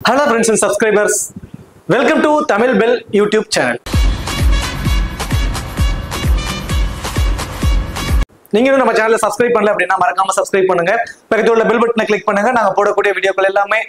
Hello friends and subscribers, welcome to Tamil Bell YouTube channel. நீங்க நம்ம சேனலை subscribe பண்ணல அப்படின்னா மறக்காம சப்ஸ்கிரைப் பண்ணுங்க. பக்கத்துல உள்ள பெல் பட்டனை கிளிக் பண்ணுங்க. நாங்க போடக்கூடிய வீடியோக்கள் எல்லாமே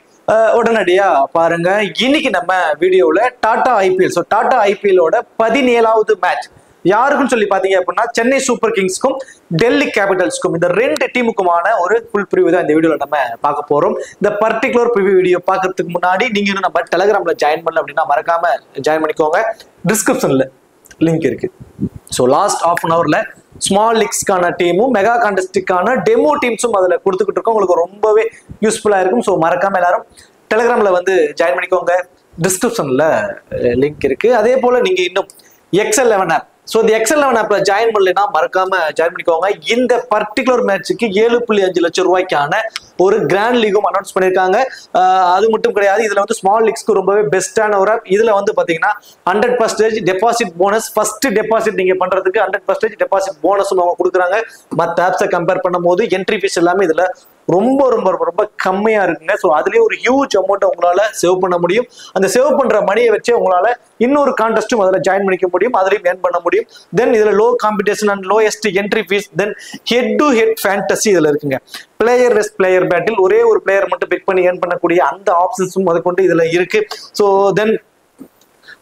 உடனடியா பாருங்க. இன்னைக்கு நம்ம வீடியோல டாடா ஐபிஎல், ஸோ டாடா ஐபிஎலோட 17வது மேட்ச் யாருக்குன்னு சொல்லி பாத்தீங்க அப்படின்னா சென்னை சூப்பர் கிங்ஸ்க்கும் டெல்லி கேபிட்டல்ஸ்க்கும், இந்த ரெண்டு டீமுக்குமான ஒரு ஃபுல் ப்ரிவியூ தான் இந்த வீடியோல நம்ம பார்க்க போறோம். இந்த பர்டிகுலர் ப்ரிவியூ வீடியோ பார்க்கறதுக்கு முன்னாடி நீங்க இன்னும் நம்ம டெலிகிராம்ல ஜாயின் பண்ணல அப்படின்னா மறக்காம ஜாயின் பண்ணிக்கோங்க. டிஸ்கிரிப்ஷன்ல லிங்க் இருக்கு. ஸோ லாஸ்ட் ஹாஃப் அன் ஹவர்ல ஸ்மால் லீக்ஸ்க்கான டீமும் மெகா கான்டெஸ்டுக்கான டெமோ டீம்ஸும் அதில் கொடுத்துக்கிட்டு இருக்கோம். உங்களுக்கு ரொம்பவே யூஸ்ஃபுல்லா இருக்கும். ஸோ மறக்காம எல்லாரும் டெலிகிராம்ல வந்து ஜாயின் பண்ணிக்கோங்க. டிஸ்கிரிப்ஷன்ல லிங்க் இருக்கு. அதே போல நீங்க இன்னும் XL11 ஆப், ஸோ இந்த XL11 ஆப்ல ஜாயின் பண்ணலைன்னா மறக்காம ஜாயின் பண்ணிக்கோங்க. இந்த பர்டிகுலர் மேட்சுக்கு 7.5 லட்சம் ரூபாய்க்கான ஒரு கிராண்ட் லீகும் அனௌன்ஸ் பண்ணியிருக்காங்க. அது மட்டும் கிடையாது, இதுல வந்து ஸ்மால் லீக்ஸ்க்கு ரொம்பவே பெஸ்டான ஒரு ஆப். இதுல வந்து பாத்தீங்கன்னா 100% டெபாசிட் போனஸ், ஃபர்ஸ்ட் டெபாசிட் நீங்க பண்றதுக்கு 100% டெபாசிட் போனஸும் அவங்க கொடுக்குறாங்க. மற்ற ஆப்ஸை கம்பேர் பண்ணும்போது என்ட்ரி ஃபீஸ் எல்லாமே இதுல ரொம்ப ரொம்ப ரொம்ப கம்மியா இருக்குங்க. ஸோ அதுலேயே ஒரு ஹியூஜ் அமௌண்ட் உங்களால சேவ் பண்ண முடியும். அந்த சேவ் பண்ற மணியை வச்சு உங்களால இன்னொரு கான்டெஸ்டும் அதில் ஜாயின் பண்ணிக்க முடியும், அதுலையும் ஏர்ன் பண்ண முடியும். தென் இதுல low competition and lowest entry fees, then head to head fantasy இதுல இருக்குங்க. பிளேயர் வெஸ் பிளேயர் பேட்டில் ஒரே ஒரு பிளேயர் மட்டும் பிக் பண்ணி ஏர்ன் பண்ணக்கூடிய அந்த ஆப்ஷன்ஸும் முதற்கொண்டு இதுல இருக்கு. ஸோ தென்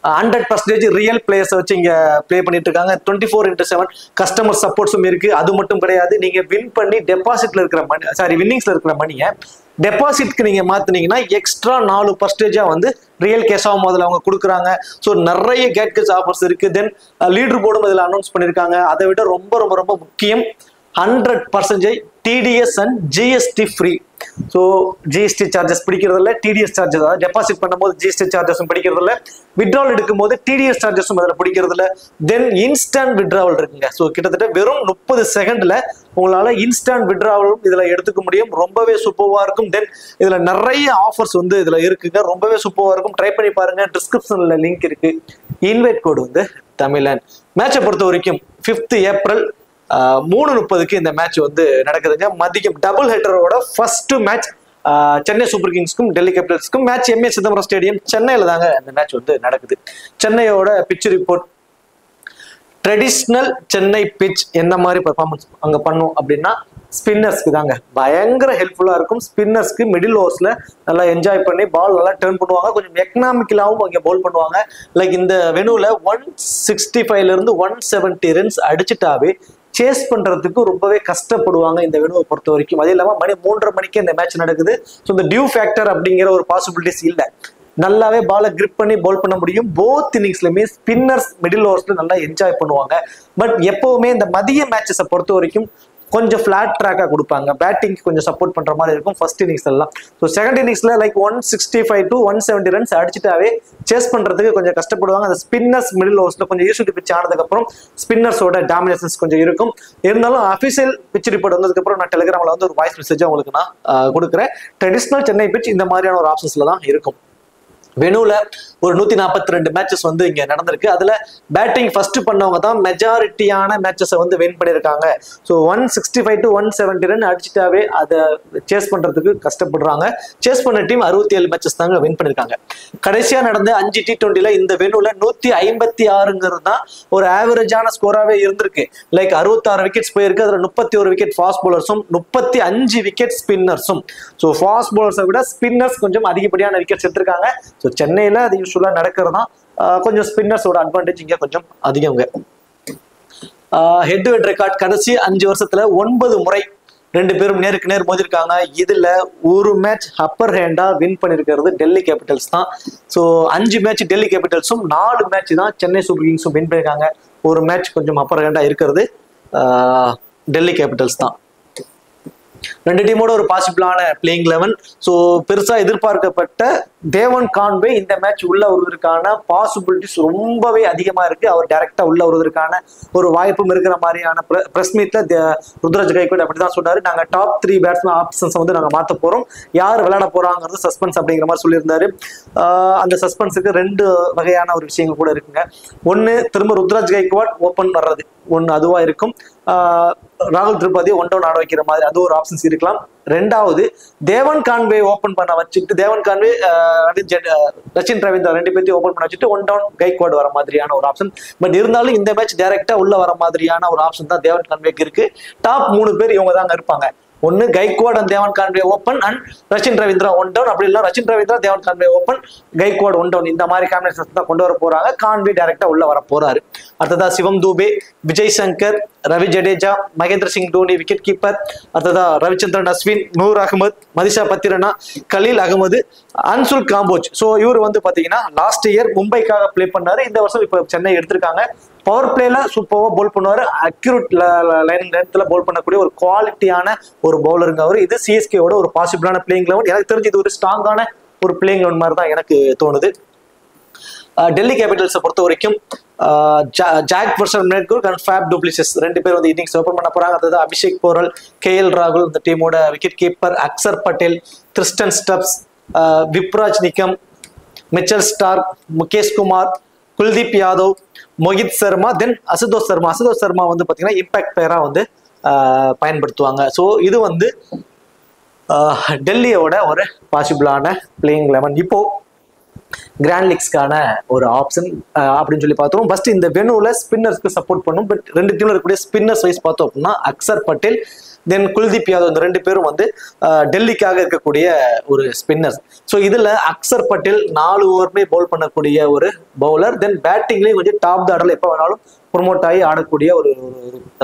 100% ரியல் பிளேயர்ஸ் வச்சு இங்க பிளே பண்ணிட்டு இருக்காங்க. 24/7 கஸ்டமர் சப்போர்ட்ஸும் இருக்கு. அது மட்டும் கிடையாது, நீங்க வின் பண்ணி டெபாசிட்ல இருக்கிற மணி, சாரி வின்னிங்ஸ்ல இருக்கிற மணியை டெபாசிட்க்கு நீங்க மாத்தினீங்கன்னா எக்ஸ்ட்ரா 4% வந்து ரியல் கேஷாவும் முதல்ல அவங்க கொடுக்குறாங்க. ஸோ நிறைய கேட்கஸ் ஆஃபர்ஸ் இருக்கு. தென் லீடர் போர்டும் இதில் அனௌன்ஸ் பண்ணியிருக்காங்க. அதை விட ரொம்ப ரொம்ப ரொம்ப முக்கியம், 100% TDS and GST free. So GST charges பிடிக்கிறது இல்லை, TDS சார்ஜஸ், அதாவது டெபாசிட் பண்ணும்போது GST சார்ஜஸும் பிடிக்கிறது இல்லை, வித்ட்ராவல் எடுக்கும்போது TDS சார்ஜஸும் அதில் பிடிக்கிறது இல்லை. தென் இன்ஸ்டன்ட் வித்ட்ராவல் இருக்குங்க. ஸோ கிட்டத்தட்ட வெறும் 30 செகண்ட்ல உங்களால இன்ஸ்டன்ட் வித்ட்ராவலும் இதுல எடுத்துக்க முடியும். ரொம்பவே சூப்பர்வா இருக்கும். தென் இதுல நிறைய ஆஃபர்ஸ் வந்து இதுல இருக்குங்க. ரொம்பவே சூப்பர்வா இருக்கும். ட்ரை பண்ணி பாருங்க. டிஸ்கிரிப்ஷன்ல லிங்க் இருக்கு. இன்வைட் கோடு வந்து தமிழன். மேட்சை பொறுத்த வரைக்கும் 5th ஏப்ரல் 3:30 இந்த மேட்ச் வந்து நடக்குதுங்க. மதியம் டபுள் ஹெட்டரோட ஃபர்ஸ்ட் மேட்ச் சென்னை சூப்பர் கிங்ஸ்க்கும் டெல்லி கேபிட்டல்ஸ்க்கும். மேட்ச் MA சிதம்பரம் ஸ்டேடியம் சென்னையில தாங்க இந்த மேட்ச் வந்து நடக்குது. சென்னையோட pitch report, traditional Chennai pitch என்ன மாதிரி பெர்ஃபார்மன்ஸ் அங்க பண்ணும் அப்படின்னா ஸ்பின்னர்ஸ்க்கு தாங்க பயங்கர ஹெல்ப்ஃபுல்லா இருக்கும். ஸ்பின்னர்ஸ்க்கு மிடில் ஓவர்ஸ்ல நல்லா என்ஜாய் பண்ணி பால் நல்லா டர்ன் பண்ணுவாங்க. கொஞ்சம் எக்கனாமிக்கலாவும் அங்கே பவுல் பண்ணுவாங்க. லைக் இந்த வெனுல 165 இருந்து 170 ரன்ஸ் அடிச்சுட்டாவே சேஸ் பண்றதுக்கு ரொம்பவே கஷ்டப்படுவாங்க இந்த வெனுவை பொறுத்த வரைக்கும். அதே இல்லாம மணி 3:30 மணிக்கு இந்த மேட்ச் நடக்குது. ஸோ இந்த டியூ ஃபேக்டர் அப்படிங்கிற ஒரு பாசிபிலிட்டிஸ் இல்லை. நல்லாவே பாலை கிரிப் பண்ணி பவுல் பண்ண முடியும். போத் இன்னிங்ஸ்லயுமே ஸ்பின்னர்ஸ் மிடில் ஓவர்ஸ்ல நல்லா என்ஜாய் பண்ணுவாங்க. பட் எப்பவுமே இந்த மதிய மேட்சஸை பொறுத்த வரைக்கும் கொஞ்சம் ஃபிளாட் ட்ராக்கா கொடுப்பாங்க. பேட்டிங்க்கு கொஞ்சம் சப்போர்ட் பண்ற மாதிரி இருக்கும் ஃபர்ஸ்ட் இன்னிங்ஸ் எல்லாம். ஸோ செகண்ட் இன்னிங்ஸ்ல லைக் 165 to 170 ரன்ஸ் அடிச்சுட்டாவே சேஸ் பண்றதுக்கு கொஞ்சம் கஷ்டப்படுவாங்க. அந்த ஸ்பின்னர்ஸ் மிடில் ஓவர்ஸ்ல கொஞ்சம் யூஸ்டு பிச் ஆனதுக்கு அப்புறம் ஸ்பின்னர்ஸோட டாமினேஷன்ஸ் கொஞ்சம் இருக்கும். இருந்தாலும் அபிஷியல் பிச் ரிப்போர்ட் வந்ததுக்கு அப்புறம் நான் டெலிகிராம்ல வந்து ஒரு வாய்ஸ் மெசேஜ் உங்களுக்கு நான் கொடுக்குறேன். ட்ரெடிஷ்னல் சென்னை பிச் இந்த மாதிரியான ஒரு ஆப்ஷன்ஸ்ல தான் இருக்கும். வெனுல ஒரு 142 மேட்சஸ் வந்து இங்க நடந்திருக்கு. அதுல பேட்டிங் ஃபர்ஸ்ட் பண்ணவங்க தான் மெஜாரிட்டியான மேட்சஸை வந்து வின் பண்ணியிருக்காங்க. ஸோ 165 to 170 ரன் அடிச்சுட்டாவே அதை சேஸ் பண்றதுக்கு கஷ்டப்படுறாங்க. சேஸ் பண்ண டீம் 67 மேட்சஸ் தாங்க வின் பண்ணியிருக்காங்க. கடைசியா நடந்த 5 T20ல இந்த வெனுல 156 தான் ஒரு ஆவரேஜான ஸ்கோராவே இருந்திருக்கு. லைக் 66 விக்கெட்ஸ் போயிருக்கு. அதுல 31 விக்கெட் ஃபாஸ்ட் பவுலர்ஸும் 35 விக்கெட் ஸ்பின்னர்ஸும். ஸோ ஃபாஸ்ட் பவுலர்ஸை விட ஸ்பின்னர்ஸ் கொஞ்சம் அதிகப்படியான விக்கெட்ஸ் எடுத்திருக்காங்க. ஸோ சென்னையில அது யூஸ்வலா நடக்கிறதா கொஞ்சம் ஸ்பின்னர்ஸோட அட்வான்டேஜ் இங்க கொஞ்சம் அதிகங்க. ஹெட் டு ஹெட் ரெக்கார்ட் கடைசி 5 வருஷத்துல 9 முறை ரெண்டு பேரும் நேருக்கு நேர் மோதிருக்காங்க. இதுல ஒரு மேட்ச் அப்பர் ஹேண்டா வின் பண்ணிருக்கிறது டெல்லி கேபிட்டல்ஸ் தான். ஸோ 5 மேட்ச் டெல்லி கேபிட்டல்ஸும் 4 மேட்ச் தான் சென்னை சூப்பர் கிங்ஸும் வின் பண்ணிருக்காங்க. ஒரு மேட்ச் கொஞ்சம் அப்பர் ஹேண்டா இருக்கிறது டெல்லி கேபிட்டல்ஸ் தான். ரெண்டு டீமோட ஒரு பாசிபிளான பிளேயிங் 11. ஸோ பெருசா எதிர்பார்க்கப்பட்ட தேவன் கான்வே இந்த மேட்ச் உள்ள வருவதற்கான பாசிபிலிட்டிஸ் ரொம்பவே அதிகமா இருக்கு. அவர் டைரக்டா உள்ள வருவதற்கான ஒரு வாய்ப்பும் இருக்கிற மாதிரியான பிரஸ் மீட்ல ருத்ராஜ் கைக்வாட் அப்படிதான் சொன்னாரு. நாங்க டாப் 3 பேட்ஸ்மேன் ஆப்ஷன்ஸ் வந்து நாங்க மாத்த போறோம், யார் விளையாட போறாங்கிறது சஸ்பென்ஸ் அப்படிங்கிற மாதிரி சொல்லியிருந்தாரு. அந்த சஸ்பென்ஸுக்கு 2 வகையான ஒரு விஷயங்கள் கூட இருக்குங்க. ஒன்னு, திரும்ப ருத்ராஜ் கைக்வாட் ஓப்பன் வர்றது, ஒன்று அதுவா இருக்கும். ராகுல் திரிபாதி ஒன் டவுன் ஆட வைக்கிற மாதிரி அது ஒரு ஆப்ஷன்ஸ் இருக்கலாம். ரெண்டாவது தேவன் கான்வே ஓபன் பண்ண வச்சுட்டு தேவன் கான்வே ரச்சின் ரவீந்திரா ரெண்டு பேர்த்தையும் ஓபன் பண்ண வச்சுட்டு ஒன் டவுன் கைக்வாட் வர மாதிரியான ஒரு ஆப்ஷன். பட் இருந்தாலும் இந்த மேட்ச் டைரக்டா உள்ள வர மாதிரியான ஒரு ஆப்ஷன் தான் தேவன் கான்வேக்கு இருக்கு. டாப் 3 பேர் இவங்க தாங்க இருப்பாங்க. ஒன்னு Gaikwad and Devon Conway open and Rachin Ravindra one down. அப்படி இல்லை Rachin Ravindra Devon Conway open Gaikwad one down. இந்த மாதிரி காம்பினேஷன் தான் கொண்டு வர போறாங்க. கான்வே டைரக்டா உள்ள வர போறாரு. அடுத்ததா சிவம் தூபே, விஜய் சங்கர், ரவி ஜடேஜா, மகேந்திர சிங் தோனி விக்கெட் கீப்பர். அடுத்ததா ரவிச்சந்திரன் அஸ்வின், நூர் அகமது, மதிஷா பத்திரனா, கலீல் அகமது, அன்சுல் காம்போஜ். ஸோ இவர் வந்து பாத்தீங்கன்னா லாஸ்ட் இயர் மும்பைக்காக பிளே பண்ணாரு. இந்த வருஷம் இப்போ சென்னை எடுத்திருக்காங்க. பவர் பிளேல சூப்பராக போல் பண்ணுவாரு. அக்யூரேட் லைன் நேரத்துல போல் பண்ணக்கூடிய ஒரு குவாலிட்டியான ஒரு பவுலருங்க அவர். இது சிஎஸ்கேவோட ஒரு பாசிபிளான பிளேயிங் லெவன். எனக்கு தெரிஞ்சு இது ஒரு ஸ்ட்ராங்கான ஒரு பிளேயிங் லெவன் மாதிரி தான் எனக்கு தோணுது. டெல்லி கேபிட்டல்ஸை பொறுத்த வரைக்கும் ஜாக் வர்சன் மேட்குர் அண்ட் ஃபேப் டூப்ளிசிஸ் ரெண்டு பேர் வந்து இன்னிங்ஸ் ஓப்பன் பண்ண போறாங்க. அதாவது அபிஷேக் போரல், கேஎல் ராகுல் இந்த டீமோட wicket keeper, Axar Patel, Tristan Stubbs, Vipraj Nigam, Mitchell Starc, Mukesh Kumar, Kuldeep Yadav, Mohit Sharma, then Ashutosh Sharma. Ashutosh Sharma வந்து பாத்தீங்கன்னா இம்பாக்ட் பிளேயரா வந்து பயன்படுத்துவாங்க. ஸோ இது வந்து டெல்லியோட ஒரு பாசிபிளான பிளேயிங் லெவன். இப்போ கிராண்ட் லீக்ஸ்க்கான ஒரு ஆப்ஷன் அப்படின்னு சொல்லி பார்த்தோம். ஃபர்ஸ்ட் இந்த வெனுல ஸ்பின்னர்ஸ்க்கு சப்போர்ட் பண்ணும். பட் ரெண்டு டீம்ல இருக்கக்கூடிய ஸ்பின்னர்ஸ் வைஸ் பார்த்தோம் அப்படின்னா அக்சர் பட்டேல் தென் குல்தீப் யாதவ் இந்த ரெண்டு பேரும் வந்து டெல்லிக்காக இருக்கக்கூடிய ஒரு ஸ்பின்னர்ஸ். ஸோ இதுல அக்சர் பட்டேல் 4 ஓவருமே பவுல் பண்ணக்கூடிய ஒரு பவுலர். தென் பேட்டிங்லேயும் கொஞ்சம் டாப் த ஆர்டர்ல எப்போ வேணாலும் ப்ரொமோட் ஆகி ஆடக்கூடிய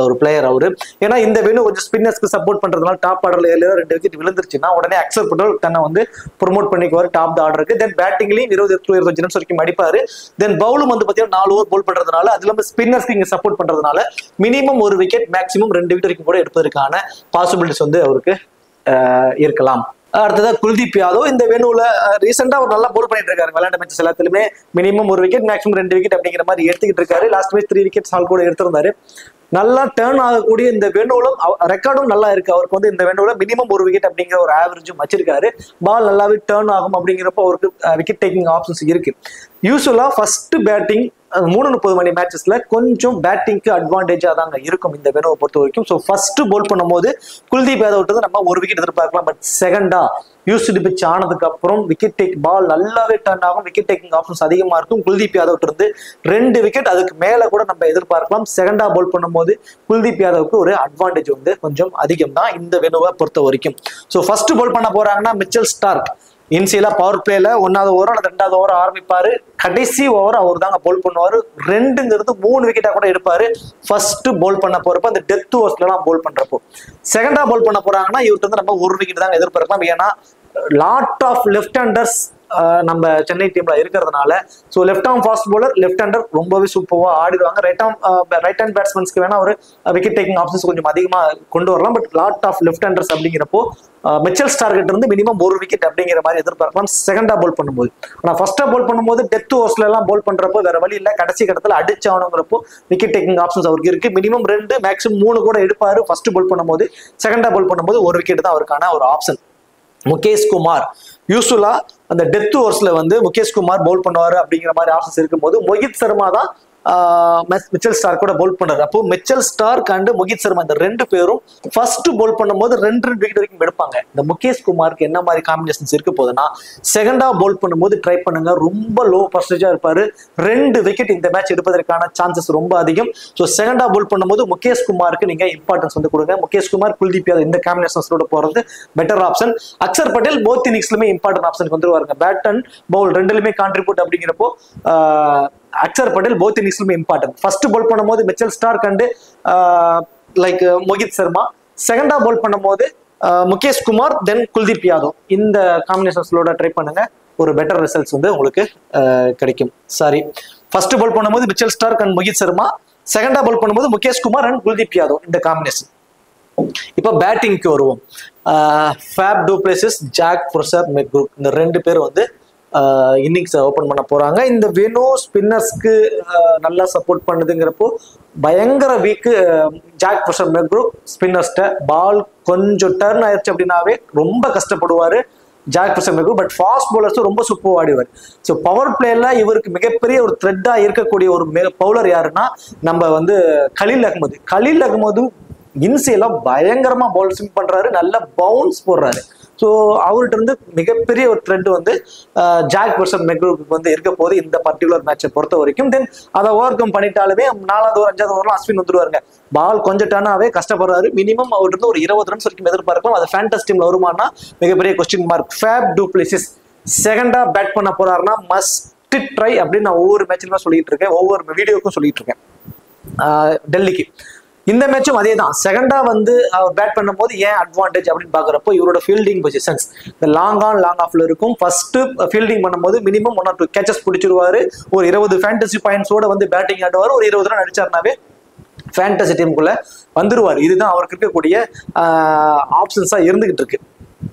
ஒரு பிளேயர் அவரு. ஏன்னா இந்த வெனு கொஞ்சம் ஸ்பின்னர்ஸ்க்கு சப்போர்ட் பண்றதுனால டாப் ஆர்டர்ல 2 விக்கெட் விழுந்துருச்சுன்னா உடனே அக்சர் பட்டேல் தன்னை வந்து ப்ரொமோட் பண்ணிக்குவார் டாப் த ஆர்டருக்கு. தென் பேட்டிங்லையும் 20-25 ரன்ஸ் வரைக்கும் அடிப்பாரு. தென் பவுலும் வந்து பாத்தீங்கன்னா 4 ஓவர் பவுல் பண்றதுனால அது இல்லாமல் ஸ்பின்னர்ஸ்க்கு இங்க சப்போர்ட் பண்றதுனால மினிமம் 1 விக்கெட் மேக்ஸிமம் 2 விக்கெட் வரைக்கும் கூட எடுப்பதற்கான பாசிபிலிட்டிஸ் வந்து அவருக்கு இருக்கலாம். அடுத்ததா குல்தீப் யாதவ் இந்த வெனுல ரீசெண்டா ஒரு நல்லா போல் பண்ணிட்டு இருக்காரு. விளையாண்ட மேட்சஸ் எல்லாத்துலயுமே மினிமம் 1 விக்கெட் மேக்ஸிமம் 2 விக்கெட் அப்படிங்கிற மாதிரி எடுத்துக்கிட்டு இருக்காரு. லாஸ்ட் மேட்ச் 3 விக்கெட்ஸ் ஆல் கூட எடுத்திருந்தாரு. நல்லா டேர்ன் ஆகக்கூடிய இந்த வெனுலும் ரெக்கார்டும் நல்லா இருக்கு. அவருக்கு வந்து இந்த வெனுல மினிமம் 1 விக்கெட் அப்படிங்கிற ஒரு ஆவரேஜும் வச்சிருக்காரு. பால் நல்லாவே டேர்ன் ஆகும் அப்படிங்கிறப்போ அவருக்கு விக்கெட் டேக்கிங் ஆப்ஷன்ஸ் இருக்கு. யூஸ்வலா ஃபர்ஸ்ட் பேட்டிங் 3:30 மணி மேட்சஸ்ல கொஞ்சம் பேட்டிங்க்கு அட்வான்டேஜா தாங்க இருக்கும் இந்த வெனுவை பொறுத்த வரைக்கும். ஸோ ஃபர்ஸ்ட் போல் பண்ணும்போது குல்தீப் யாதவ் நம்ம 1 விக்கெட் எதிர்பார்க்கலாம். பட் செகண்டா யூஸ்டு பிச் ஆனதுக்கு அப்புறம் விக்கெட் டேக் பால் நல்லாவே டர்ன் ஆகும். விக்கெட் டேக்கிங் ஆப்ஷன்ஸ் அதிகமா இருக்கும். குல்தீப் யாதவ் இருந்து 2 விக்கெட் அதுக்கு மேல கூட நம்ம எதிர்பார்க்கலாம். செகண்டா போல் பண்ணும்போது குல்தீப் யாதவுக்கு ஒரு அட்வான்டேஜ் வந்து கொஞ்சம் அதிகம் தான் இந்த வெனுவை பொறுத்த வரைக்கும். ஸோ ஃபர்ஸ்ட் போல் பண்ண போறாங்கன்னா மிச்சல் ஸ்டார்க் இன்சியலா பவர் பிளேல 1வது ஓவர் அல்லது 2வது ஓவர் ஆரம்பிப்பாரு. கடைசி ஓவர் அவர் தாங்க போல் பண்ணுவாரு. 2ங்கிறது 3 விக்கெட்டா கூட எடுப்பாரு. ஃபர்ஸ்ட் போல் பண்ண போறப்ப அந்த டெத் ஓவர்ஸ்ல எல்லாம் போல் பண்றப்போ செகண்டா போல் பண்ண போறாங்கன்னா இவர்கிட்ட வந்து நம்ம 1 விக்கெட் தாங்க எதிர்பார்க்கலாம். ஏன்னா லாட் ஆஃப் லெஃப்ட் ஹேண்டர்ஸ் நம்ம சென்னை டீம்ல இருக்கிறதுனால so left arm fast bowler left hander ரொம்பவே சூப்பராக ஆடிடுவாங்க. ரைட் ஹேண்ட் பேட்ஸ்மேன்ஸ்க்கு வேணா ஒரு விக்கெட் டேக்கிங் ஆப்ஷன்ஸ் கொஞ்சம் அதிகமாக கொண்டு வரலாம். But lot of left handers அப்படிங்கிறப்போ மிச்சல் ஸ்டார்கிட்ட இருந்து மினிமம் 1 விக்கெட் அப்படிங்கிற மாதிரி எதிர்பார்க்கலாம் செகண்டா போல் பண்ணும்போது. ஆனால் ஃபர்ஸ்டா போல் பண்ணும்போது டெத் ஓவர்ஸ்ல எல்லாம் போல் பண்றப்போ வேற வழி இல்லை. கடைசி கட்டத்தில் அடிச்சாவணுங்கிறப்போ விக்கெட் டேக்கிங் ஆப்ஷன்ஸ் அவருக்கு இருக்கு. மினிமம் 2 மேக்ஸிமம் 3 கூட எடுப்பாரு ஃபர்ஸ்ட் போல் பண்ணும்போது. செகண்டா போல் பண்ணும்போது 1 விக்கெட் தான் அவருக்கான ஒரு ஆப்ஷன். முகேஷ் குமார் யூஸ்வலா அந்த டெத் ஓவர்ஸ்ல வந்து முகேஷ் குமார் பவுல் பண்ணுவாரு அப்படிங்கிற மாதிரி ஆப்ஷன்ஸ் இருக்கும்போது மோஹித் சர்மா தான் மிச்சல் ஸ்டார்க் கூட பவுல் பண்றாரு. அப்போ Mitchell Starc and Mohit Sharma இந்த 2 பேரும் ஃபர்ஸ்ட் பவுல் பண்ணும்போது 2 விக்கெட் வரைக்கும் எடுப்பாங்க. இந்த முகேஷ் குமாருக்கு என்ன மாதிரி காம்பினேஷன்ஸ் இருக்க போதுன்னா செகண்டா பவுல் பண்ணும்போது ட்ரை பண்ணுங்க. ரொம்ப லோ பர்சன்டேஜா இருப்பாரு. 2 விக்கெட் இந்த மேட்ச் எடுப்பதற்கான சான்சஸ் ரொம்ப அதிகம். ஸோ செகண்டா பவுல் பண்ணும்போது முகேஷ் குமாருக்கு நீங்க இம்பார்ட்டன்ஸ் வந்து கொடுங்க. முகேஷ் குமார் குல்தீப் யாதவ் இந்த காம்பினேஷன்ஸோட போறது better option. Axar Patel both இன்னிங்ஸ்லுமே இம்பார்ட்டன்ட் ஆப்ஷன் வந்துருவாருங்க. பேட் அண்ட் பவுல் ரெண்டுலுமே கான்ட்ரிபியூட் அப்படிங்கிறப்போ அக்சர் பட்டேல் போத் இன்னிங்ஸ்லுமே இம்பார்ட்டன்ட். ஃபர்ஸ்ட் போல் பண்ணும்போது Mitchell Starc and like Mohit Sharma, செகண்டா போல் பண்ணும்போது முகேஷ் குமார் தென் குல்தீப் யாதவ் இந்த காம்பினேஷன்ஸ்லோட ட்ரை பண்ணுங்க. ஒரு பெட்டர் ரிசல்ட்ஸ் வந்து உங்களுக்கு கிடைக்கும். சாரி, ஃபர்ஸ்ட் போல் பண்ணும்போது Mitchell Starc and Mohit Sharma, செகண்டா போல் பண்ணும்போது முகேஷ் குமார் அண்ட் குல்தீப் யாதவ் இந்த காம்பினேஷன். இப்போ பேட்டிங்க்கு வருவோம். ஃபேப் டூப்ளசிஸ், ஜாக் வர்சன் மேட்குர் இந்த 2 பேர் வந்து இன்னிங்ஸ் ஓபன் பண்ண போறாங்க. இந்த வெனு ஸ்பின்னர்ஸ்க்கு நல்லா சப்போர்ட் பண்ணுதுங்கிறப்போ பயங்கர வீக்கு ஜாக் வர்சன் மேட்குர் ஸ்பின்னர்ஸ்ட பால் கொஞ்சம் டர்ன் ஆயிடுச்சு அப்படின்னாவே ரொம்ப கஷ்டப்படுவாரு. ஜாக்சன் மெக்ரூ. பட் ஃபாஸ்ட் பவுலர்ஸும் ரொம்ப சூப்பர் ஆடிவார். ஸோ பவர் பிளேல இவருக்கு மிகப்பெரிய ஒரு த்ரெட்டா இருக்கக்கூடிய ஒரு பவுலர் யாருன்னா நம்ம வந்து கலீல் அகமது. கலீல் அகமது இன்சியெல்லாம் பயங்கரமா பவுல் ஸ்விங் பண்றாரு, நல்ல பவுன்ஸ் போடுறாரு. ஸோ அவர்கிட்ட இருந்து மிகப்பெரிய ஒரு த்ரெட் வந்து ஜாக் வெர்சன் மெக்ரூக்கு வந்து இருக்க போது இந்த பர்டிகுலர் மேட்சை பொறுத்த வரைக்கும். தென் அதை ஓவர் கம் பண்ணிட்டாலுமே 4வது ஓவர் 5வது ஓவர்லாம் அஸ்வின் வந்துருவாருங்க. பால் கொஞ்சம் டர்னாவே கஷ்டப்படுறாரு. மினிமம் அவர்கிட்ட இருந்து ஒரு 20 ரன்ஸ் வரைக்கும் எதிர்பார்க்கலாம். அது ஃபேண்டஸ் டீம்ல வருமானா மிகப்பெரிய question mark. Faf du Plessis செகண்டா பேட் பண்ண போறாருன்னா மஸ்ட் ட்ரை அப்படின்னு நான் ஒவ்வொரு மேட்ச்லயுமே சொல்லிட்டு இருக்கேன், ஒவ்வொரு வீடியோக்கும் சொல்லிட்டு இருக்கேன். டெல்லிக்கு இந்த மேட்சும் அதே தான். செகண்டா வந்து அவர் பேட் பண்ணும் போது ஏன் அட்வான்டேஜ் அப்படின்னு பாக்குறப்போ இவரோட ஃபீல்டிங் பொசிஷன்ஸ் இந்த லாங் ஆஃப்ல இருக்கும். ஃபர்ஸ்ட் ஃபீல்டிங் பண்ணும்போது மினிமம் 1 or 2 கேச்சஸ் பிடிச்சிருவாரு. ஒரு 20 ஃபேண்டசி பாயிண்ட்ஸோட வந்து பேட்டிங் ஆடுவார். ஒரு 20 ரன் அடிச்சாருனாவே ஃபேண்டசி டீமுக்குள்ள வந்துருவார். இதுதான் அவருக்கு இருக்கக்கூடிய ஆப்ஷன்ஸா இருந்துகிட்டு இருக்கு.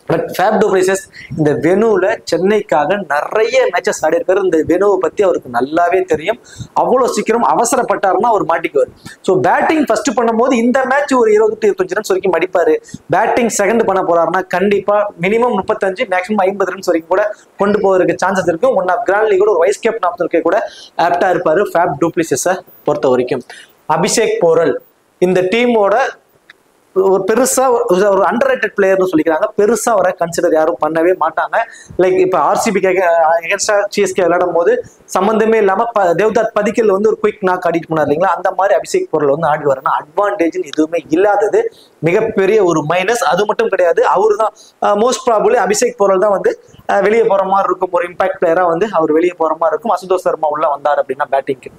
பட் ஃபேப் டு பிளேசிஸ் இந்த வெனுல சென்னைக்காக நிறைய மேட்சஸ் ஆடி இருக்காரு. இந்த வெனுவை பத்தி அவருக்கு நல்லாவே தெரியும். அவ்வளவு சீக்கிரம் அவசரப்பட்டாருன்னா அவர் மாட்டிக்குவார். ஸோ பேட்டிங் ஃபர்ஸ்ட் பண்ணும்போது இந்த மேட்ச் ஒரு 20-25 ரன்ஸ் வரைக்கும் அடிப்பாரு. பேட்டிங் செகண்ட் பண்ண போறாருன்னா கண்டிப்பா மினிமம் 35 மேக்ஸிமம் 50 ரன்ஸ் வரைக்கும் கூட கொண்டு போவதற்கு சான்சஸ் இருக்கும். ஒன் ஆஃப் கிராண்ட் லீகோட ஒரு வைஸ் கேப்டன் ஆஃப் கூட ஆப்டா இருப்பாரு ஃபேப் டு பிளேசிஸை பொறுத்த வரைக்கும். அபிஷேக் போரல் இந்த டீமோட ஒரு பெருசா ஒரு அண்டர் ரேட்டட் பிளேயர்னு சொல்லிக்கிறாங்க. பெருசா வர கன்சிடர் யாரும் பண்ணவே மாட்டாங்க. லைக் இப்ப ஆர்சிபி எகென்ஸ்டா சிஎஸ்கே விளையாடும் போது சம்பந்தமே இல்லாம தேவ்தாத் பதிக்கல் வந்து ஒரு குயிக் நாக் ஆடிட்டு போனார் இல்லைங்களா, அந்த மாதிரி அபிஷேக் பொருள் வந்து ஆடி வரணும். அட்வான்டேஜ் எதுவுமே இல்லாதது மிகப்பெரிய ஒரு மைனஸ். அது மட்டும் கிடையாது, அவரு தான் மோஸ்ட் ப்ராபபிளி அபிஷேக் பொருள் தான் வந்து வெளியே போற மாதிரி இருக்கும். ஒரு இம்பாக்ட் பிளேயரா வந்து அவர் வெளியே போற மாதிரி இருக்கும். அசுதோஷ் சர்மா உள்ள வந்தார் அப்படின்னா பேட்டிங்க்கு.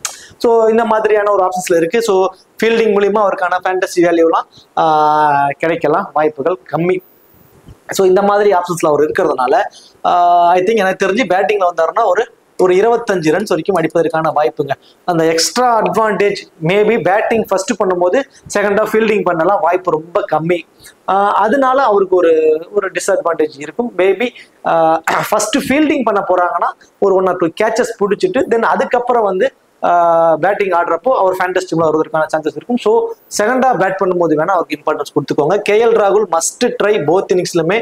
ஸோ இந்த மாதிரியான ஒரு ஆப்ஷன்ஸ்ல இருக்கு. ஸோ ஃபீல்டிங் மூலியமா அவருக்கான ஃபேண்டசி வேல்யூலாம் கிடைக்கலாம், வாய்ப்புகள் கம்மி. ஸோ இந்த மாதிரி ஆப்ஷன்ஸ்ல அவர் இருக்கிறதுனால ஐ திங்க் எனக்கு தெரிஞ்சு பேட்டிங்ல வந்தாருன்னா ஒரு 25 ரன்ஸ் வரைக்கும் அடிப்பதற்கான வாய்ப்புங்க. அந்த extra advantage maybe batting first பண்ணும்போது செகண்டா ஃபீல்டிங் பண்ணலாம், வாய்ப்பு ரொம்ப கம்மி. அதனால அவருக்கு ஒரு டிஸ்அட்வான்டேஜ் இருக்கும். மேபி ஃபர்ஸ்ட் ஃபீல்டிங் பண்ண போறாங்கன்னா ஒரு 1 or 2 கேச்சஸ் பிடிச்சிட்டு தென் அதுக்கப்புறம் வந்து பேட்டிங் ஆடுறப்போ அவர் ஃபேண்டஸ் டீம்ல வருவதற்கான சான்சஸ் இருக்கும். ஸோ செகண்டா பேட் பண்ணும்போது வேணா அவருக்கு இம்பார்ட்டன்ஸ் கொடுத்துக்கோங்க. கேஎல் ராகுல் மஸ்ட் ட்ரை போத் இன்னிங்ஸ்லுமே.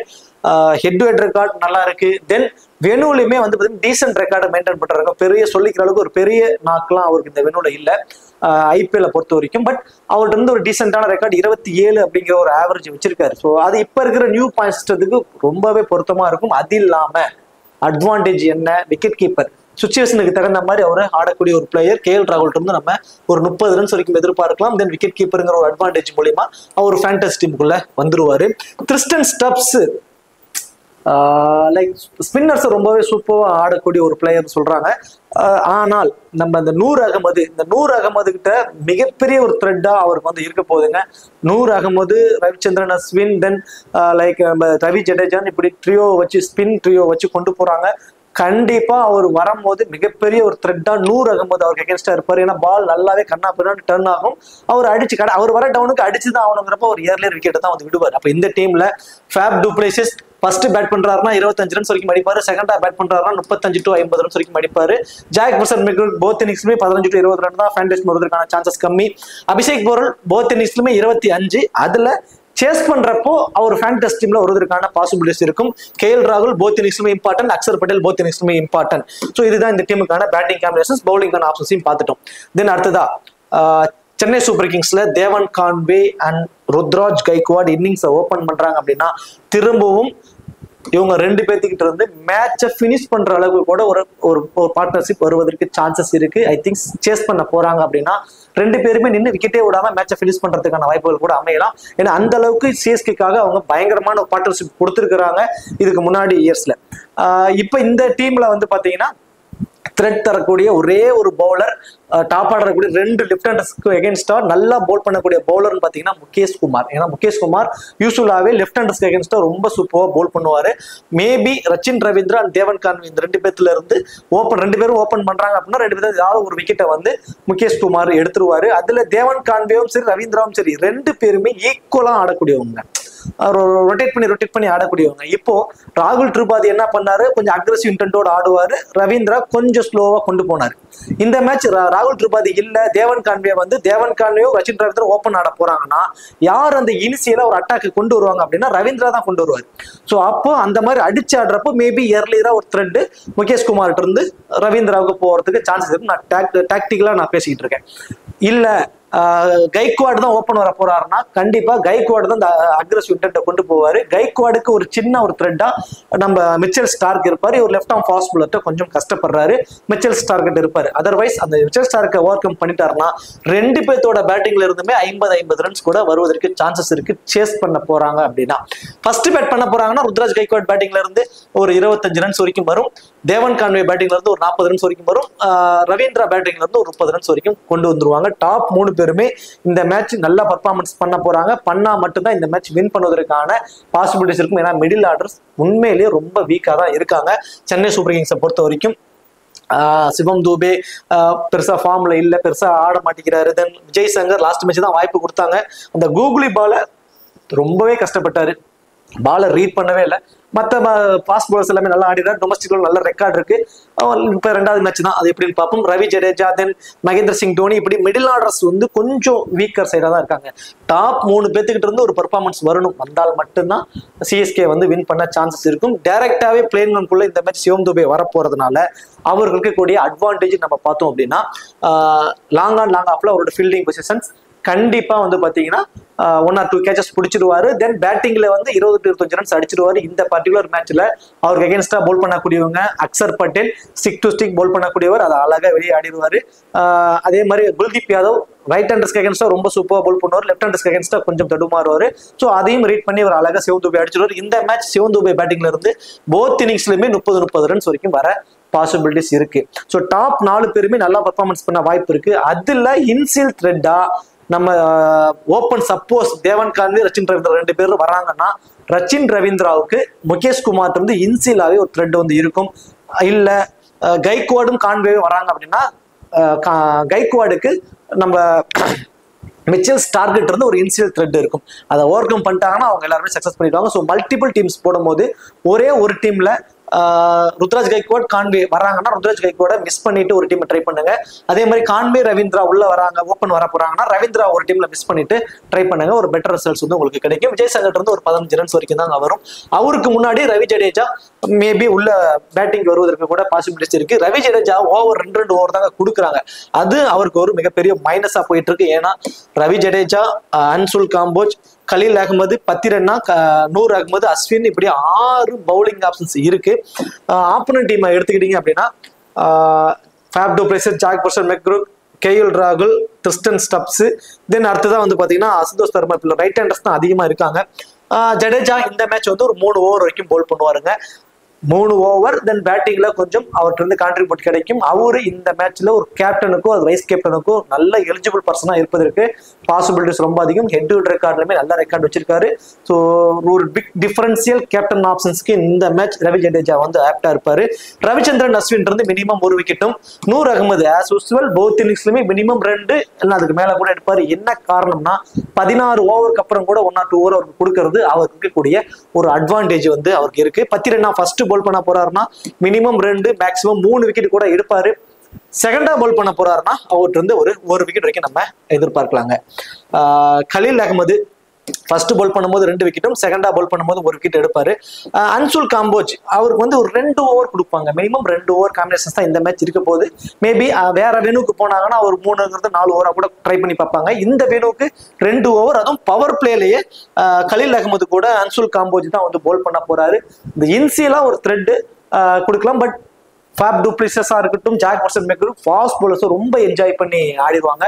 ஹெட் டு ஹெட் ரெக்கார்ட் நல்லா இருக்கு. தென் வெனுலையுமே வந்து பார்த்தீங்கன்னா டீசென்ட் ரெக்கார்டை மெயின்டைன் பண்றாங்க. பெரிய சொல்லிக்கிற அளவுக்கு ஒரு பெரிய நாக்கெல்லாம் அவருக்கு இந்த வெனுல இல்லை ஐபிஎல்ல பொறுத்த வரைக்கும். பட் அவர்கிட்ட இருந்து ஒரு டீசென்டான ரெக்கார்ட் 27 அப்படிங்கிற ஒரு ஆவரேஜ் வச்சிருக்காரு. ஸோ அது இப்ப இருக்கிற நியூ பாயிண்ட் சிஸ்டத்துக்கு ரொம்பவே பொருத்தமா இருக்கும். அது இல்லாம அட்வான்டேஜ் என்ன, விக்கெட் கீப்பர் சுச்சுவேஷனுக்கு தகுந்த மாதிரி அவர் ஆடக்கூடிய ஒரு பிளேயர். கேஎல் ராகுல் இருந்து நம்ம ஒரு 30 ரன்ஸ் வரைக்கும் எதிர்பார்க்கலாம். தென் விக்கெட் கீப்பருங்கிற ஒரு அட்வான்டேஜ் மூலியமா அவர் ஃபேண்டசி டீமுக்குள்ள வந்துருவாரு. கிறிஸ்டன் ஸ்டப்ஸ் லைக் ஸ்பின்னர்ஸ் ரொம்பவே சூப்பரா ஆடக்கூடிய ஒரு பிளேயர் சொல்றாங்க. ஆனால் நம்ம இந்த நூர் அகமது கிட்ட மிகப்பெரிய ஒரு த்ரெட்டா அவருக்கு வந்து இருக்க போகுதுங்க. நூர் அகமது, ரவிச்சந்திரன் அஸ்வின், தென் லைக் ரவி ஜடேஜான் இப்படி ஸ்பின் ட்ரியோ வச்சு கொண்டு போறாங்க. கண்டிப்பா அவர் வரும்போது மிகப்பெரிய ஒரு த்ரெட்டா நூர் அகமது அவருக்கு எகென்ஸ்டா இருப்பாரு. ஏன்னா பால் நல்லாவே கண்ணா பின்னாடி டர்ன் ஆகும். அவர் அடிச்சு அவர் வர டவுனுக்கு அடிச்சுதான் ஆகணுங்கிறப்ப ஒரு இயர்லியர் விக்கெட்டை தான் வந்து விடுவார். அப்ப இந்த டீம்ல ஃபேப் டு பிளேசிஸ் ஃபர்ஸ்ட் பேட் பண்றாருன்னா 25 ரன்ஸ் வரைக்கும் அடிப்பாரு. செகண்டா பேட் பண்றாருன்னா 35 to 50 ரன்ஸ் வரைக்கும் அடிப்பாரு. ஜாக் வெர்சன் மெக்ரூ போத் இன்னிங்ஸ்லுமே 15 to 20 ரன் தான் ஃபேண்டசி வருவதற்கான சான்சஸ் கம்மி. அபிஷேக் போரல் போத் இன்னிங்ஸ்லுமே 25. அதுல சேஸ் பண்றப்போ அவர் ஃபேண்டசி டீம்ல வருவதற்கான பாசிபிலிட்டிஸ் இருக்கும். கேஎல் ராகுல் போத் இன்னிங்ஸ்லுமே இம்பார்ட்டன்ட், அக்சர் பட்டேல் போத் இன்னிங்ஸ்லுமே இம்பார்ட்டன்ட். ஸோ இதுதான் இந்த டீமுக்கான பேட்டிங் காம்பினேஷன்ஸ். பவுலிங்கான ஆப்ஷன்ஸையும் பார்த்துட்டோம். தென் அடுத்ததா சென்னை சூப்பர் கிங்ஸ்ல Devon Conway and Ruturaj Gaikwad இன்னிங்ஸை ஓபன் பண்றாங்க அப்படின்னா திரும்பவும் இவங்க 2 பேர்த்துக்கிட்ட இருந்து மேட்சை பினிஷ் பண்ற அளவுக்கு கூட ஒரு பார்ட்னர்ஷிப் வருவதற்கு சான்சஸ் இருக்கு. ஐ திங்க் சேஸ் பண்ண போறாங்க அப்படின்னா 2 பேருமே நின்று விக்கெட்டே விடாம மேட்சை பினிஷ் பண்றதுக்கான வாய்ப்புகள் கூட அமையலாம். ஏன்னா அந்த அளவுக்கு சிஎஸ்கேக்காக அவங்க பயங்கரமான ஒரு பார்ட்னர்ஷிப் கொடுத்துருக்காங்க இதுக்கு முன்னாடி இயர்ஸ்ல. இப்ப இந்த டீம்ல வந்து பாத்தீங்கன்னா த்ரெட் தரக்கூடிய ஒரே ஒரு பவுலர், டாப் ஆடக்கூடிய 2 லெஃப்ட் ஹேண்டர்ஸ்க்கு எகென்ஸ்டா நல்லா பவுல் பண்ணக்கூடிய பவுலர்னு பாத்தீங்கன்னா முகேஷ் குமார். ஏன்னா முகேஷ் குமார் யூசுவலாவே லெஃப்ட் ஹேண்டர்ஸ்க்கு எகென்ஸ்டா ரொம்ப சூப்பரா பவுல் பண்ணுவாரு. Maybe Rachin Ravindra and Devon Conway இந்த 2 பேர்த்துல இருந்து 2 பேரும் ஓபன் பண்றாங்க அப்படின்னா 2 பேரும் ஏதாவது ஒரு விக்கெட்டை வந்து முகேஷ் குமார் எடுத்துருவாரு. அதுல தேவன் கான்வேவும் சரி ரவீந்திராவும் சரி 2 பேருமே ஈக்குவலா ஆடக்கூடியவங்க. ரொட்டேட் பண்ணி ஆடக்கூடியவங்க. இப்போ ராகுல் திரிபாதி என்ன பண்ணாரு, கொஞ்சம் அக்ரெசிவ் இன்டென்ட்டோட ஆடுவாரு. ரவீந்திரா கொஞ்சம் ஸ்லோவா கொண்டு போனாரு. இந்த மேட்ச் ராகுல் திரிபாதி இல்ல, தேவன் கான்வே வந்து தேவன் கான்வேயோ ரச்சின் ரவீந்திரா ஓப்பன் ஆட போறாங்கன்னா யார் அந்த இனிஷியலா ஒரு அட்டாக் கொண்டு வருவாங்க அப்படின்னா ரவீந்திரா தான் கொண்டு வருவார். ஸோ அப்போ அந்த மாதிரி அடிச்சு ஆடுறப்போ மேபி இயர்லியரா ஒரு த்ரெட் முகேஷ் குமார்கிட்ட இருந்து ரவீந்திராவுக்கு போறதுக்கு சான்சஸ் இருக்கு. நான் டாக்டிக்கலா நான் பேசிக்கிட்டு இருக்கேன். இல்ல கைக்வாடு தான் ஓப்பன் வர போறாருன்னா கண்டிப்பா கைக்வாடு தான் இந்த அக்ரெசிவ் இன்டென்ட்டை கொண்டு போவாரு. கைக்வாடுக்கு ஒரு சின்ன ஒரு த்ரெட்டா நம்ம மிச்சல் ஸ்டார்க் இருப்பாரு. இவர் லெஃப்ட் ஆர்ம் ஃபாஸ்ட் பாலர்ட்ட கொஞ்சம் கஷ்டப்படுறாரு. மிச்சல் ஸ்டார்க் இருப்பாரு. அதர்வைஸ் அந்த மிச்சல் ஸ்டார்க்கை ஓவர் கம் பண்ணிட்டாருன்னா ரெண்டு பேர்த்தோட பேட்டிங்ல இருந்துமே 50 ரன்ஸ் கூட வருவதற்கு சான்சஸ் இருக்கு. சேஸ் பண்ண போறாங்க அப்படின்னா ஃபர்ஸ்ட் பேட் பண்ண போறாங்கன்னா ருத்ராஜ் கைக்வாட் பேட்டிங்ல இருந்து ஒரு 25 ரன்ஸ் வரைக்கும் வரும். தேவன் கான்வே பேட்டிங்ல இருந்து ஒரு 40 ரன்ஸ் வரைக்கும் வரும். ரவீந்திரா பேட்டிங்ல இருந்து ஒரு 30 ரன்ஸ் வரைக்கும் கொண்டு வந்துருவாங்க. டாப் 3 பேருமே இந்த மேட்ச் நல்லா பர்ஃபார்மன்ஸ் பண்ண போறாங்க. பண்ணா மட்டும்தான் இந்த மேட்ச் வின் பண்ணுவதற்கான பாசிபிலிட்டிஸ் இருக்கும். ஏன்னா மிடில் ஆர்டர்ஸ் உண்மையிலேயே ரொம்ப வீக்கா தான் இருக்காங்க. சென்னை சூப்பர் கிங்ஸை பொறுத்த வரைக்கும் சிவம் தூபே பெருசா ஃபார்ம்ல இல்ல, பெருசா ஆட மாட்டேங்கிறாரு. தென் விஜய் சங்கர் லாஸ்ட் மேட்ச் தான் வாய்ப்பு கொடுத்தாங்க. அந்த கூகுளி பால ரொம்பவே கஷ்டப்பட்டாரு. பாலை ரீட் பண்ணவே இல்லை. மற்ற ஃபாஸ்ட் பாலர்ஸ் எல்லாமே நல்லா ஆடினார். டொமஸ்டிக்ல நல்ல ரெக்கார்ட் இருக்கு. இப்ப ரெண்டாவது மேட்ச் தான், அது எப்படின்னு பார்ப்போம். ரவி ஜடேஜா, தென் மகேந்திர சிங் தோனி, இப்படி மிடில் ஆர்டர்ஸ் வந்து கொஞ்சம் வீக்கர் சைடா தான் இருக்காங்க. டாப் 3 பேத்துக்கிட்ட இருந்து ஒரு பெர்ஃபார்மன்ஸ் வரணும். வந்தால் மட்டும்தான் சிஎஸ்கே வந்து வின் பண்ண சான்சஸ் இருக்கும். டைரக்டாவே பிளேன்குள்ள இந்த மேட்ச் சிவம் துபே வரப்போறதுனால அவர்களுக்கு கூடிய அட்வான்டேஜ் நம்ம பார்த்தோம் அப்படின்னா லாங் ஆஃப்ல அவரோட ஃபீல்டிங் பொசிஷன்ஸ் கண்டிப்பா வந்து பாத்தீங்கன்னா 1 or 2 கேச்சஸ் பிடிச்சிருவாரு. தென் பேட்டிங்ல வந்து 20-25 ரன்ஸ் அடிச்சிருவாரு. இந்த பர்டிகுலர் மேட்ச்ல அவருக்கு அகேன்ஸ்டா போல் பண்ணக்கூடியவங்க Axar Patel stick to stick bowl பண்ணக்கூடியவர், அதை அழகா வெளியே ஆடிடுவாரு. அதே மாதிரி குல்தீப் யாதவ் ரைட் ஹேண்டர்ஸ்க்கு அகேன்ஸ்டா ரொம்ப சூப்பரா போல் பண்ணுவார். லெஃப்ட் ஹேண்டர்ஸ்க்கு அகேன்ஸ்டா கொஞ்சம் தடுமாறுவாரு. ஸோ அதையும் ரீட் பண்ணி அவர் அழகா சிவம் துபே அடிச்சிருவாரு. இந்த மேட்ச் சிவம் துபே பேட்டிங்ல இருந்து போத் இன்னிங்ஸ்லயுமே 30 ரன்ஸ் வரைக்கும் வர பாசிபிலிட்டிஸ் இருக்கு. ஸோ டாப் 4 பேருமே நல்லா பர்ஃபார்மன்ஸ் பண்ண வாய்ப்பு இருக்கு. அதுல இன்சில் த்ரெட்டா நம்ம ஓப்பன் சப்போஸ் தேவன் கான்வே ரச்சின் ரவீந்திரா 2 பேரும் வராங்கன்னா ரச்சின் ரவீந்திராவுக்கு முகேஷ் குமார் வந்து இன்சிலாவே ஒரு த்ரெட் வந்து இருக்கும். இல்ல கைக்வாடும் கான்வேவும் வராங்க அப்படின்னா கைக்வாடுக்கு நம்ம மிச்சல் ஸ்டார்கிட்ட இருந்து ஒரு இன்சியல் த்ரெட் இருக்கும். அதை ஓவர் கம் பண்ணிட்டாங்கன்னா அவங்க எல்லாருமே சக்சஸ் பண்ணிடுவாங்க. ஸோ மல்டிபிள் டீம்ஸ் போடும்போது ஒரே ஒரு டீம்ல ருத்ராஜ் கைக்வாட் கான்வே வராங்கன்னா ருத்ராஜ் கைக்வாட மிஸ் பண்ணிட்டு ஒரு டீம் ட்ரை பண்ணுங்க. அதே மாதிரி கான்வே ரவீந்திரா உள்ள வராங்க, ஓப்பன் வர போறாங்கன்னா ரவீந்திரா ஒரு டீம்ல மிஸ் பண்ணிட்டு ட்ரை பண்ணுங்க. ஒரு பெட்டர் ரிசல்ட்ஸ் வந்து உங்களுக்கு கிடைக்கும். விஜய் சங்கர் இருந்து ஒரு 15 ரன்ஸ் வரைக்கும் தான் வரும். அவருக்கு முன்னாடி ரவி ஜடேஜா மேபி உள்ள பேட்டிங் வருவதற்கு கூட பாசிபிலிட்டிஸ் இருக்கு. ரவி ஜடேஜா ஓவர் 2 ஓவர் தாங்க கொடுக்குறாங்க. அது அவருக்கு ஒரு மிகப்பெரிய மைனஸா போயிட்டு இருக்கு. ஏன்னா ரவி ஜடேஜா, அன்சுல் காம்போஜ், கலீல் அகமது, பத்திரன்னா, நூர் அகமது, அஸ்வின், இப்படி 6 பவுலிங் ஆப்ஷன்ஸ் இருக்கு. ஆப்போனன்ட் டீம் எடுத்துக்கிட்டீங்க அப்படின்னா Faf du Plessis, Jake Fraser McGurk, KL ராகுல், கிறிஸ்டன் ஸ்டப்ஸ், தென் அடுத்ததான் வந்து பாத்தீங்கன்னா அசுதோஷ் சர்மா, ரைட் ஹேண்டர்ஸ் தான் அதிகமா இருக்காங்க. ஜடேஜா இந்த மேட்ச் வந்து ஒரு 3 ஓவர் வரைக்கும் போல் பண்ணுவாருங்க. 3 ஓவர். தென் பேட்டிங்ல கொஞ்சம் அவர்கிட்ட இருந்து கான்ட்ரிபியூட் கிடைக்கும். அவரு இந்த மேட்ச்ல ஒரு கேப்டனுக்கோ வைஸ் கேப்டனுக்கோ நல்ல எலிஜிபிள் பர்சனா இருப்பதற்கு பாசிபிலிட்டிஸ் ரொம்ப அதிகம். ஹெட் டு ஹெட் ரெக்கார்ட்லயுமே நல்ல ரெக்கார்ட் வச்சிருக்காரு. ஸோ ஒரு பிக் டிஃபரன்சியல் கேப்டன் ஆப்ஷன்ஸ்க்கு இந்த மேட்ச் ரவி ஜடேஜா வந்து ஆப்டா இருப்பாரு. ரவிச்சந்திரன் அஸ்வின் இருந்து மினிமம் 1 விக்கெட்டும், Noor Ahmad as usual both இன்னிங்ஸ்லயுமே மினிமம் 2 இல்லை அதுக்கு மேல கூட எடுப்பாரு. என்ன காரணம்னா 16 ஓவருக்கு அப்புறம் கூட 1 or 2 ஓவர் அவருக்கு கொடுக்கறது அவருக்கு இருக்கக்கூடிய ஒரு அட்வான்டேஜ் வந்து அவருக்கு இருக்கு. பத்திரன்னா ஃபர்ஸ்ட் போல் பண்ண போறாருன்னா மினிமம் 2 மேக்ஸிமம் 3 விக்கெட் கூட எடுப்பாரு. செகண்டா போல் பண்ண போறாருன்னா அவர்கிட்ட இருந்து ஒரு விக்கெட் வரைக்கும் நம்ம எதிர்பார்க்கலாங்க. கலீல் அகமது ஃபர்ஸ்ட் போல் பண்ணும்போது 2 விக்கெட்டும், செகண்டா போல் பண்ணும்போது 1 விக்கெட் எடுப்பாரு. அன்சுல் காம்போஜ் அவருக்கு வந்து ஒரு 2 ஓவர் கொடுப்பாங்க. மினிமம் 2 ஓவர் காம்பினேஷன்ஸ் தான் இந்த மேட்ச் இருக்க போது. மேபி வேற வெனுக்கு போனாங்கன்னா அவர் 3 ஓவரா கூட ட்ரை பண்ணி பார்ப்பாங்க. இந்த வெனுக்கு 2 ஓவர், அதுவும் பவர் பிளேலயே கலீல் அகமது கூட அன்சுல் காம்போஜ் தான் வந்து போல் பண்ண போறாரு. இந்த இன்சியலா ஒரு த்ரெட் கொடுக்கலாம். பட் ஃபேப் டு பிளேசஸா இருக்கட்டும், ஜாக் பர்சன் மெக்ரூக், ஃபாஸ்ட் பவுலர்ஸும் ரொம்ப என்ஜாய் பண்ணி ஆடிடுவாங்க.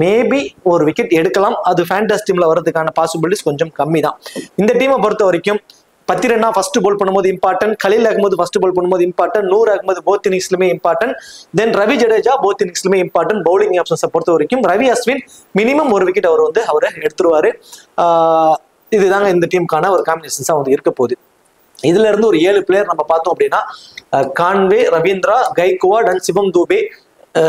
மேபி ஒரு விக்கெட் எடுக்கலாம். அது ஃபேண்டஸ் டீம்ல வரதுக்கான பாசிபிலிட்டிஸ் கொஞ்சம் கம்மி தான். இந்த டீமை பொறுத்த வரைக்கும் பத்திரன்னா ஃபர்ஸ்ட் போல் பண்ணும்போது important, Khaleel Ahmed first bowl பண்ணும்போது இம்பார்ட்டன்ட், நூர் அகமது போத் இன்னிங்ஸ்லுமே important, then Ravi Jadeja both இன்னிங்ஸ்லுமே இம்பார்ட்டன்ட். பவுலிங் ஆப்ஷன்ஸை பொறுத்த வரைக்கும் ரவி அஸ்வின் மினிமம் 1 விக்கெட் அவரை எடுத்துருவாரு. இதுதாங்க இந்த டீமுக்கான ஒரு காம்பினேஷன்ஸா வந்து இருக்க போகுது. இதுல இருந்து ஒரு 7 பிளேயர் நம்ம பார்த்தோம் அப்படின்னா கான்வே, ரவீந்திரா, கைக்வாட் அண்ட் சிவம் தூபே,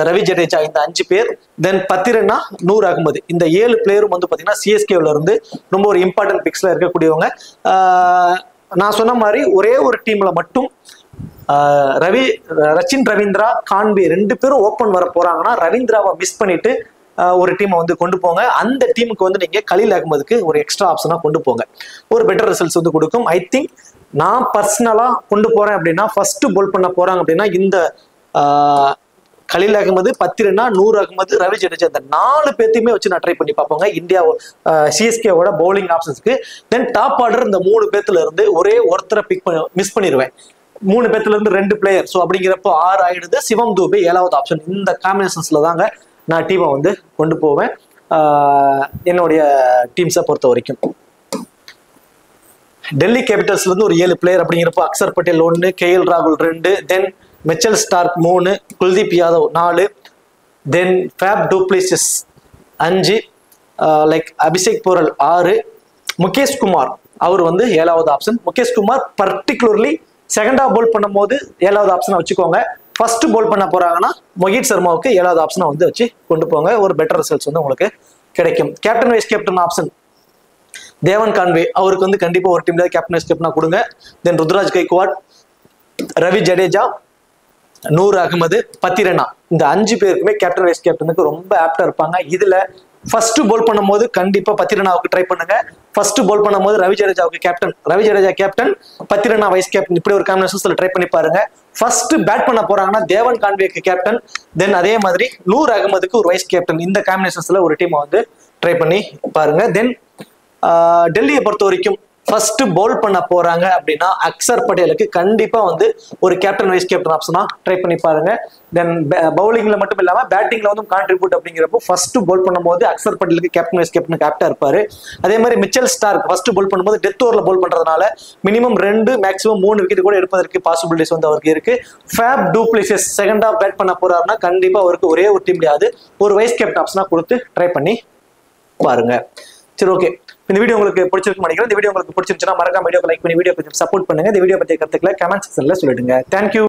ரவி ஜடேஜா இந்த 5 பேர், தென் பத்திரனா, நூர் அகமது இந்த 7 பிளேயரும் வந்து பாத்தீங்கன்னா சிஎஸ்கேல இருந்து ரொம்ப ஒரு இம்பார்ட்டன்ட் பிக்ஸ்ல இருக்கக்கூடியவங்க. நான் சொன்ன மாதிரி ஒரே ஒரு டீம்ல மட்டும் ரச்சின் ரவீந்திரா, கான்வே 2 பேரும் ஓப்பன் வர போறாங்கன்னா ரவீந்திராவை மிஸ் பண்ணிட்டு ஒரு டீமை வந்து கொண்டு போங்க. அந்த டீமுக்கு வந்து நீங்க கலீல் அகமதுக்கு ஒரு எக்ஸ்ட்ரா ஆப்ஷனா கொண்டு போங்க, ஒரு பெட்டர் ரிசல்ட்ஸ் வந்து கொடுக்கும். ஐ திங்க் நான் பர்சனலா கொண்டு போறேன் அப்படின்னா, ஃபர்ஸ்ட் போல் பண்ண போறாங்க அப்படின்னா இந்த கலீல் அகமது, பத்திரனா, நூர் அகமது, ரவி ஜடேஜா இந்த 4 பேர்த்தையுமே வச்சு நான் ட்ரை பண்ணி பார்ப்போங்க இந்தியா சிஎஸ்கேவோட பவுலிங் ஆப்ஷன்ஸ்க்கு. தென் டாப் ஆர்டர் இந்த 3 பேர்த்துல இருந்து ஒரே ஒருத்தரை மிஸ் பண்ணிடுவேன். 3 பேர்த்துல இருந்து 2 பிளேயர், ஸோ அப்படிங்கிறப்போ 6 ஆயிடுது. சிவம் தூபே 7வது ஆப்ஷன். இந்த காம்பினேஷன்ஸ்ல தாங்க நான் டீமை வந்து கொண்டு போவேன் என்னுடைய டீம்ஸை பொறுத்த வரைக்கும். டெல்லி கேபிட்டல்ஸ்ல இருந்து ஒரு 7 பிளேயர் அப்படிங்கிறப்போ அக்சர் பட்டேல் 1, KL ராகுல் 2, then Mitchell Starc 3, Kuldeep Yadav 4, then Faf du Plessis 5, like Abishek Porel 6, Mukesh Kumar அவர் வந்து 7வது ஆப்ஷன். முகேஷ் குமார் பர்டிகுலர்லி செகண்டா போல் பண்ணும் போது 7வது ஆப்ஷனை வச்சுக்கோங்க. ஃபர்ஸ்ட் போல் பண்ண போறாங்கன்னா மொஹித் சர்மாவுக்கு 7வது ஆப்ஷனை வந்து வச்சு கொண்டு போங்க, ஒரு பெட்டர் ரிசல்ட்ஸ் வந்து உங்களுக்கு கிடைக்கும். கேப்டன் வைஸ் கேப்டன் ஆப்ஷன் தேவன் கான்வே அவருக்கு வந்து கண்டிப்பா ஒரு டீம்ல கேப்டன் வைஸ் கேப்டனா கொடுங்க. தென் ருத்ராஜ் கைக்வாட், ரவி ஜடேஜா, நூர் அகமது, பத்திரனா இந்த 5 பேருக்குமே கேப்டன் வைஸ் கேப்டனுக்கு ரொம்ப ஆப்டா இருப்பாங்க. இதுல ஃபர்ஸ்ட் போல் பண்ணும்போது கண்டிப்பா பத்திரனாவுக்கு ட்ரை பண்ணுங்க. ஃபர்ஸ்ட் போல் பண்ணும்போது ரவி ஜடேஜாவுக்கு captain, Ravi Jadeja captain, Pathirana vice captain, இப்படி ஒரு காம்பினேஷன்ஸ்ல ட்ரை பண்ணி பாருங்க. ஃபர்ஸ்ட் பேட் பண்ண போறாங்கன்னா தேவன் கான்வேக்கு கேப்டன், தென் அதே மாதிரி நூர் அகமதுக்கு ஒரு வைஸ் கேப்டன். இந்த காம்பினேஷன்ஸ்ல ஒரு டீமை வந்து ட்ரை பண்ணி பாருங்க. தென் டெல்லியை பொறுத்த வரைக்கும் ஃபர்ஸ்ட் பவுல் பண்ண போறாங்க அப்படின்னா அக்சர் பட்டேலுக்கு கண்டிப்பா வந்து ஒரு கேப்டன் வைஸ் கேப்டன் ஆப்ஷனா ட்ரை பண்ணி பாருங்க. தென் பவுலிங்ல மட்டும் இல்லாம பேட்டிங்ல வந்து கான்ட்ரிபியூட் அப்படிங்கிறப்போ ஃபர்ஸ்ட் பவுல் பண்ணும்போது அக்சர் பட்டேலுக்கு கேப்டன் வைஸ் கேப்டன் ஆப்டா இருப்பாரு. அதே மாதிரி மிச்சல் ஸ்டார்க் ஃபர்ஸ்ட் பவுல் பண்ணும்போது டெத் ஓவர்ல பவுல் பண்றதுனால மினிமம் 2 மேக்ஸிமம் 3 விக்கெட் கூட எடுப்பதற்கு பாசிபிலிட்டிஸ் வந்து அவருக்கு இருக்கு. ஃபேப் டூப்ளிசிஸ் செகண்டா பேட் பண்ண போறாருன்னா கண்டிப்பா அவருக்கு ஒரே ஒரு டீம் முடியாது, ஒரு வைஸ் கேப்டன் ஆப்ஷனா கொடுத்து ட்ரை பண்ணி பாருங்க. சரி, ஓகே. இந்த வீடியோ உங்களுக்கு பிடிச்சிருக்கும் நினைக்கிறேன். இந்த வீடியோ உங்களுக்கு பிடிச்சிருந்துச்சுன்னா மறக்காம வீடியோக்கு லைக் பண்ணி வீடியோ கொஞ்சம் சப்போர்ட் பண்ணுங்க. இந்த வீடியோ பத்திய கருத்துக்களை கமெண்ட் செக்ஷன்ல சொல்லிடுங்க. தேங்க்யூ.